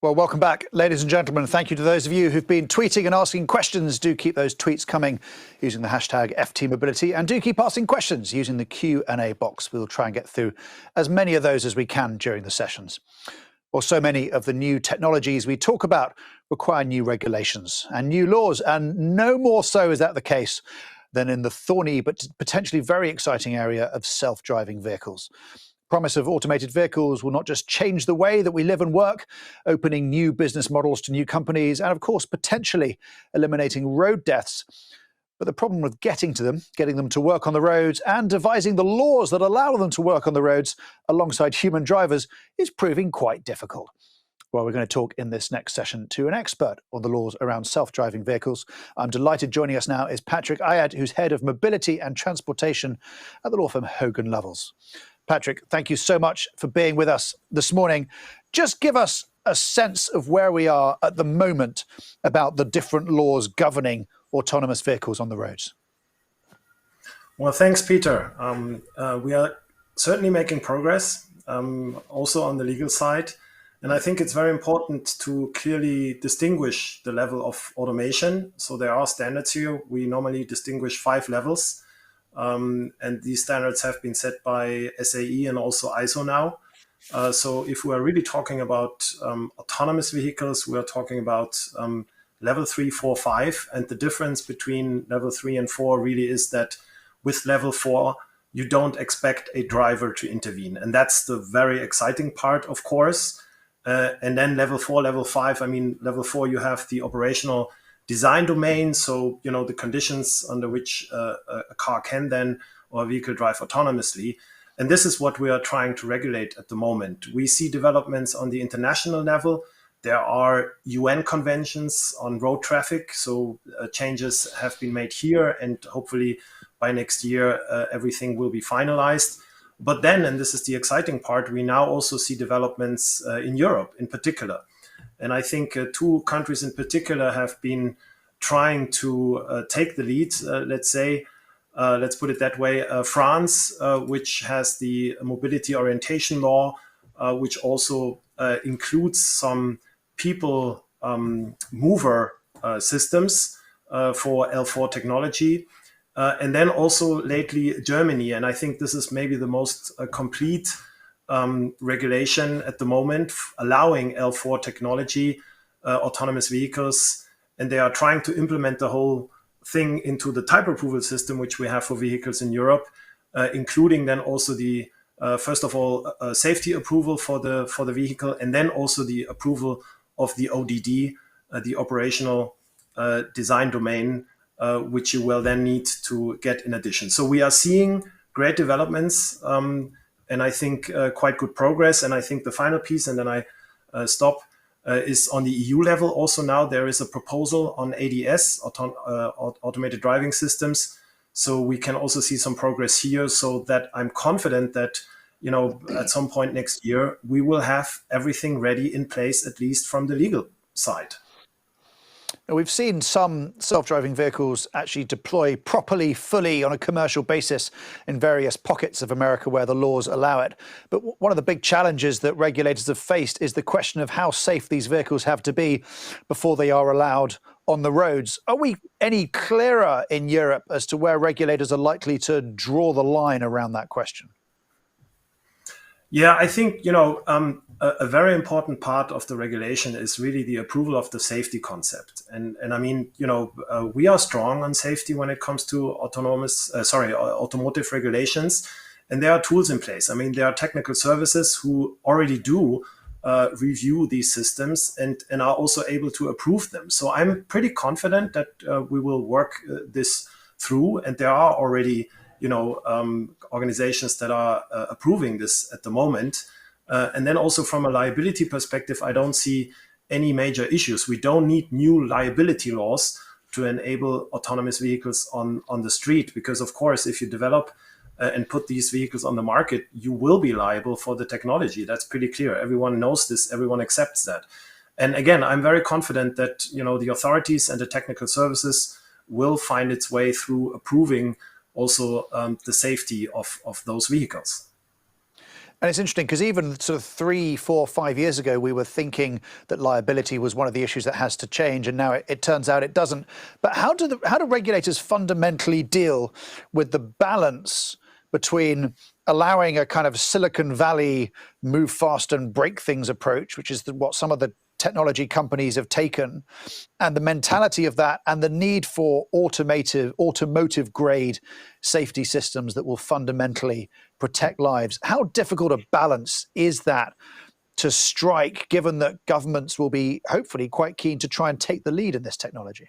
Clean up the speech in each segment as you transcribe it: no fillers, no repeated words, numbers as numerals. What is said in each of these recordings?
Well, welcome back, ladies and gentlemen. Thank you to those of you who've been tweeting and asking questions. Do keep those tweets coming using the hashtag FTMobility, and do keep asking questions using the Q&A box. We'll try and get through as many of those as we can during the sessions. Well, so many of the new technologies we talk about require new regulations and new laws, and no more so is that the case than in the thorny but potentially very exciting area of self-driving vehicles. Promise of automated vehicles will not just change the way that we live and work, opening new business models to new companies, and of course, potentially eliminating road deaths. But the problem with getting them to work on the roads, and devising the laws that allow them to work on the roads alongside human drivers is proving quite difficult. Well, we're going to talk in this next session to an expert on the laws around self-driving vehicles. I'm delighted joining us now is Patrick Ayad, who's head of mobility and transportation at the law firm Hogan Lovells. Patrick, thank you so much for being with us this morning. Just give us a sense of where we are at the moment about the different laws governing autonomous vehicles on the roads. Well, thanks, Peter. We are certainly making progress, also on the legal side. And I think it's very important to clearly distinguish the level of automation. So there are standards here. We normally distinguish 5 levels. And these standards have been set by SAE and also ISO now. So if we are really talking about autonomous vehicles, we are talking about level 3, 4, 5. And the difference between level 3 and 4 really is that with level 4, you don't expect a driver to intervene. And that's the very exciting part, of course. And then level 4, level 5, level 4, you have the operational design domain, so the conditions under which a car can then, or a vehicle, drive autonomously. And this is what we are trying to regulate at the moment. We see developments on the international level. There are UN conventions on road traffic, so changes have been made here, and hopefully by next year everything will be finalized. But then, and this is the exciting part, we now also see developments in Europe in particular. And I think 2 countries in particular have been trying to take the lead, let's put it that way. France, which has the mobility orientation law, which also includes some people mover systems for L4 technology. And then also lately Germany. And I think this is maybe the most complete regulation at the moment, allowing L4 technology, autonomous vehicles, and they are trying to implement the whole thing into the type approval system, which we have for vehicles in Europe, including then also the first of all safety approval for the vehicle, and then also the approval of the ODD, the operational design domain, which you will then need to get in addition. So we are seeing great developments. And I think quite good progress. And I think the final piece, and then I stop, is on the EU level. Also now there is a proposal on ADS, automated driving systems. So we can also see some progress here, so that I'm confident that, at some point next year, we will have everything ready in place, at least from the legal side. We've seen some self-driving vehicles actually deploy properly, fully on a commercial basis in various pockets of America where the laws allow it. But one of the big challenges that regulators have faced is the question of how safe these vehicles have to be before they are allowed on the roads. Are we any clearer in Europe as to where regulators are likely to draw the line around that question? Yeah, I think, a very important part of the regulation is really the approval of the safety concept. And we are strong on safety when it comes to automotive regulations. And there are tools in place. There are technical services who already do review these systems and are also able to approve them. So I'm pretty confident that we will work this through. And there are already organizations that are approving this at the moment. And then also from a liability perspective, I don't see any major issues. We don't need new liability laws to enable autonomous vehicles on the street, because of course, if you develop and put these vehicles on the market, you will be liable for the technology. That's pretty clear. Everyone knows this, everyone accepts that. And again, I'm very confident that the authorities and the technical services will find its way through approving also the safety of those vehicles. And it's interesting because even sort of 3, 4, 5 years ago, we were thinking that liability was one of the issues that has to change, and now it turns out it doesn't. But how do regulators fundamentally deal with the balance between allowing a kind of Silicon Valley move fast and break things approach, which is what some of the technology companies have taken, and the mentality of that, and the need for automotive grade safety systems that will fundamentally protect lives? How difficult a balance is that to strike, given that governments will be hopefully quite keen to try and take the lead in this technology?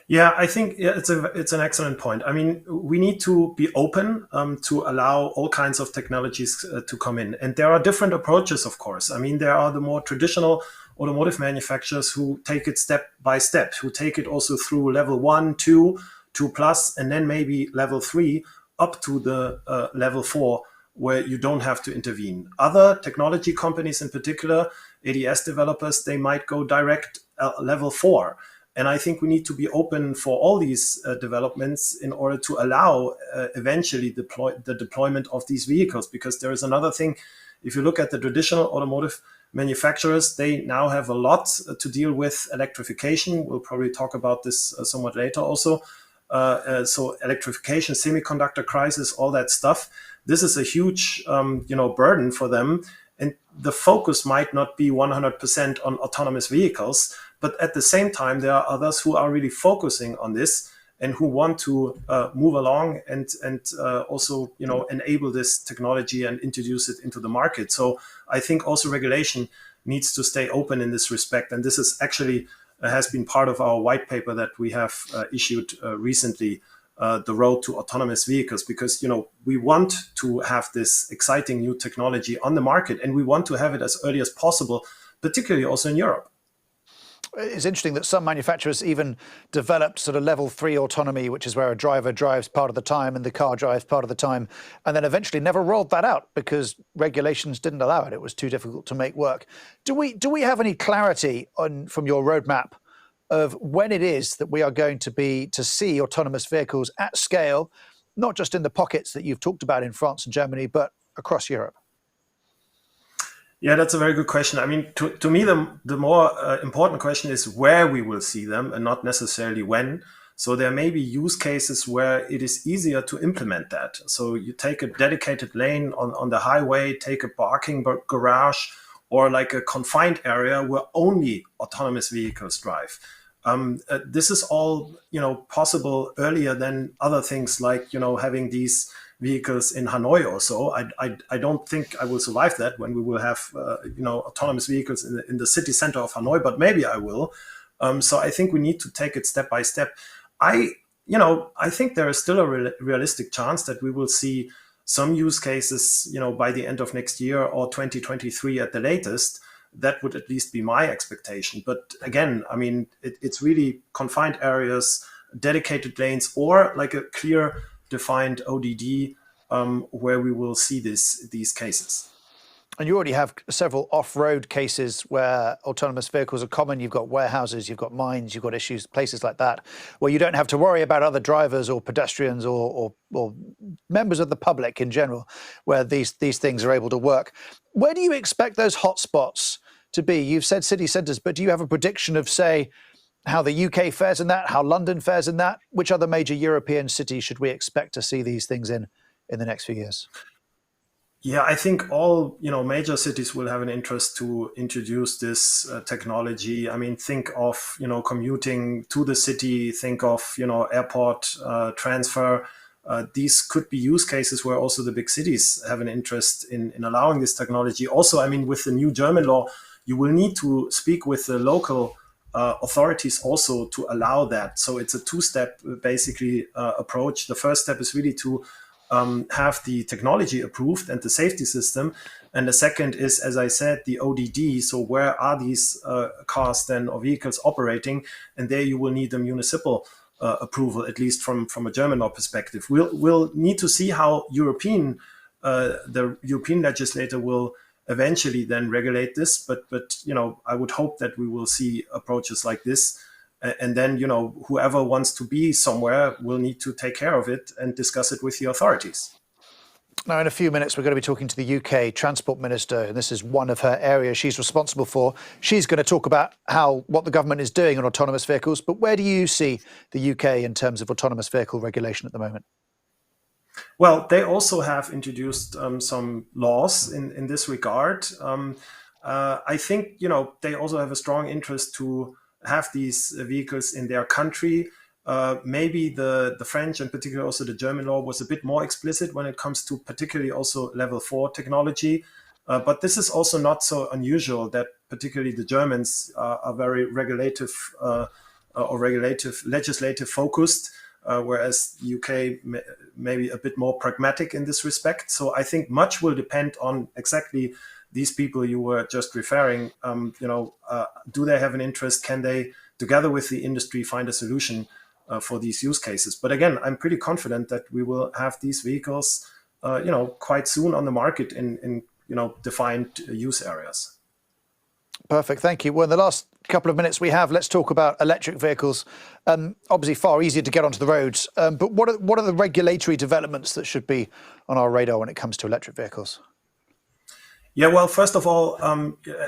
Yeah, I think it's an excellent point. I mean, we need to be open to allow all kinds of technologies to come in. And there are different approaches, of course. I mean, there are the more traditional automotive manufacturers who take it step by step, who take it also through level 1, 2, 2+, and then maybe level 3 up to the level 4, where you don't have to intervene. Other technology companies in particular, ADS developers, they might go direct level 4. And I think we need to be open for all these developments in order to allow eventually the deployment of these vehicles. Because there is another thing, if you look at the traditional automotive manufacturers, they now have a lot to deal with electrification. We'll probably talk about this somewhat later also. So electrification, semiconductor crisis, all that stuff. This is a huge burden for them. And the focus might not be 100% on autonomous vehicles, but at the same time, there are others who are really focusing on this and who want to move along and also enable this technology and introduce it into the market. So I think also regulation needs to stay open in this respect. And this is actually has been part of our white paper that we have issued recently, the road to autonomous vehicles, because we want to have this exciting new technology on the market, and we want to have it as early as possible, particularly also in Europe. It's interesting that some manufacturers even developed sort of level 3 autonomy, which is where a driver drives part of the time and the car drives part of the time, and then eventually never rolled that out because regulations didn't allow it. It was too difficult to make work. Do we have any clarity from your roadmap of when it is that we are going to see autonomous vehicles at scale, not just in the pockets that you've talked about in France and Germany, but across Europe? Yeah, that's a very good question. I mean, to me, the more important question is where we will see them and not necessarily when. So there may be use cases where it is easier to implement that. So you take a dedicated lane on the highway, take a parking garage, or like a confined area where only autonomous vehicles drive. This is all possible earlier than other things like having these vehicles in Hanoi or so. I don't think I will survive that when we will have autonomous vehicles in the city center of Hanoi, but maybe I will. So I think we need to take it step by step. I think there is still a realistic chance that we will see some use cases by the end of next year or 2023 at the latest. That would at least be my expectation. But again, I mean, it's really confined areas, dedicated lanes, or like a clear defined ODD where we will see these cases. And you already have several off-road cases where autonomous vehicles are common. You've got warehouses, you've got mines, you've got issues, places like that, where you don't have to worry about other drivers or pedestrians or members of the public in general, where these things are able to work. Where do you expect those hotspots to be? You've said city centres, but do you have a prediction of, say, how the UK fares in that, how London fares in that? Which other major European cities should we expect to see these things in the next few years? Yeah, I think all major cities will have an interest to introduce this technology. I mean, think of commuting to the city. Think of airport transfer. These could be use cases where also the big cities have an interest in allowing this technology. Also, I mean, with the new German law, you will need to speak with the local authorities also to allow that. So it's a two-step basically approach. The first step is really to have the technology approved and the safety system. And the second is, as I said, the ODD. So where are these cars then or vehicles operating? And there you will need a municipal approval, at least from a German law perspective. We'll need to see how the European legislator will eventually then regulate this. But I would hope that we will see approaches like this. And then, whoever wants to be somewhere will need to take care of it and discuss it with the authorities. Now, in a few minutes, we're going to be talking to the UK Transport Minister, and this is one of her areas she's responsible for. She's going to talk about what the government is doing on autonomous vehicles. But where do you see the UK in terms of autonomous vehicle regulation at the moment? Well, they also have introduced some laws in this regard. I think, they also have a strong interest to have these vehicles in their country. Maybe the French and particularly also the German law was a bit more explicit when it comes to particularly also level 4 technology. But this is also not so unusual that particularly the Germans are very regulative or legislative focused, whereas the UK maybe a bit more pragmatic in this respect. So I think much will depend on exactly these people you were just referring. Do they have an interest? Can they, together with the industry, find a solution for these use cases? But again, I'm pretty confident that we will have these vehicles, quite soon on the market in defined use areas. Perfect, thank you. Well, in the last couple of minutes we have, let's talk about electric vehicles. Obviously far easier to get onto the roads, but what are the regulatory developments that should be on our radar when it comes to electric vehicles? Yeah, well, first of all,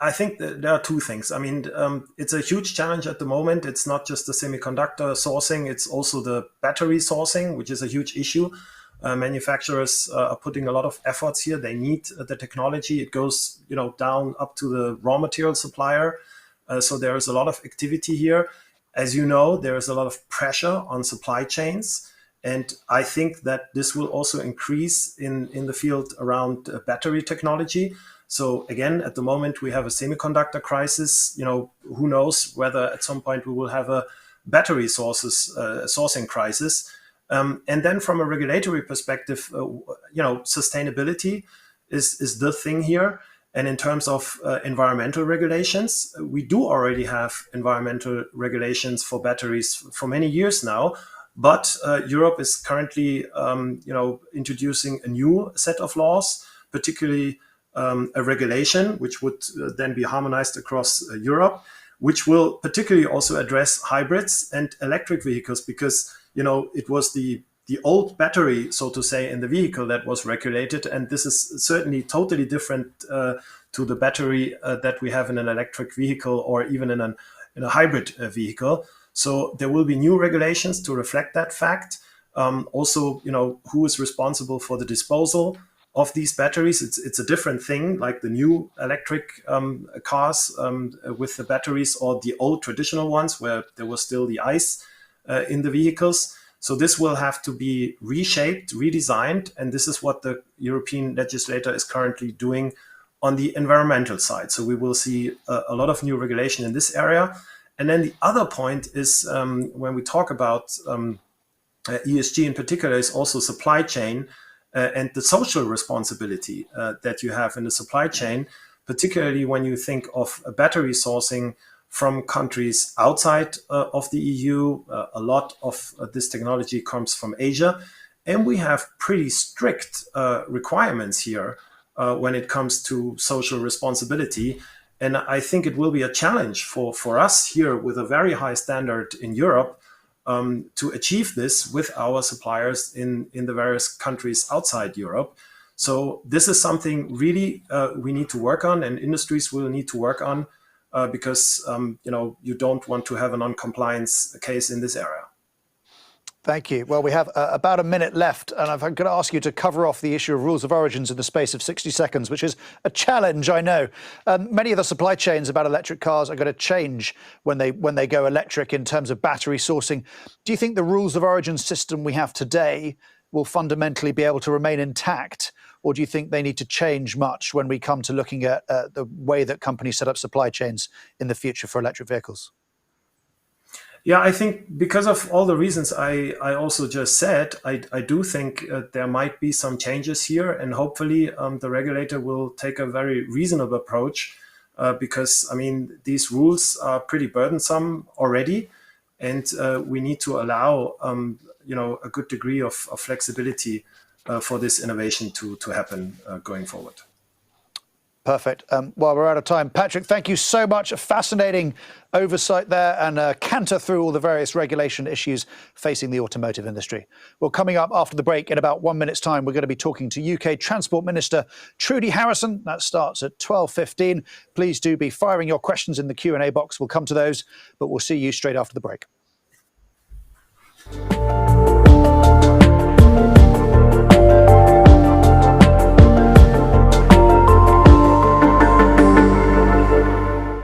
I think that there are two things. I mean, it's a huge challenge at the moment. It's not just the semiconductor sourcing, it's also the battery sourcing, which is a huge issue. Manufacturers are putting a lot of efforts here. They need the technology. It goes, down up to the raw material supplier. So there is a lot of activity here. As you know, there is a lot of pressure on supply chains. And I think that this will also increase in the field around battery technology. So again, at the moment, we have a semiconductor crisis. Who knows whether at some point we will have a battery sourcing crisis. And then from a regulatory perspective, sustainability is the thing here. And in terms of environmental regulations, we do already have environmental regulations for batteries for many years now. But Europe is currently, introducing a new set of laws, particularly a regulation, which would then be harmonized across Europe, which will particularly also address hybrids and electric vehicles, because, it was the old battery, so to say, in the vehicle that was regulated. And this is certainly totally different to the battery that we have in an electric vehicle or even in a hybrid vehicle. So there will be new regulations to reflect that fact. Also, who is responsible for the disposal of these batteries? It's a different thing, like the new electric cars with the batteries, or the old traditional ones where there was still the ICE in the vehicles. So this will have to be reshaped, redesigned, and this is what the European legislator is currently doing on the environmental side. So we will see a lot of new regulation in this area. And then the other point is, when we talk about ESG in particular, is also supply chain and the social responsibility that you have in the supply chain, particularly when you think of battery sourcing from countries outside of the EU. A lot of this technology comes from Asia. And we have pretty strict requirements here when it comes to social responsibility. And I think it will be a challenge for us here with a very high standard in Europe to achieve this with our suppliers in the various countries outside Europe. So this is something really we need to work on, and industries will need to work on because you don't want to have a non-compliance case in this area. Thank you. Well, we have about a minute left, and I'm going to ask you to cover off the issue of rules of origins in the space of 60 seconds, which is a challenge, I know. Many of the supply chains about electric cars are going to change when they go electric in terms of battery sourcing. Do you think the rules of origin system we have today will fundamentally be able to remain intact, or do you think they need to change much when we come to looking at the way that companies set up supply chains in the future for electric vehicles? Yeah, I think because of all the reasons I also just said, I do think there might be some changes here, and hopefully the regulator will take a very reasonable approach because, I mean, these rules are pretty burdensome already, and we need to allow, a good degree of flexibility for this innovation to happen going forward. Perfect. Well, we're out of time. Patrick, thank you so much. A fascinating oversight there and canter through all the various regulation issues facing the automotive industry. Well, coming up after the break in about 1 minute's time, we're going to be talking to UK Transport Minister Trudy Harrison. That starts at 12:15. Please do be firing your questions in the Q&A box. We'll come to those, but we'll see you straight after the break.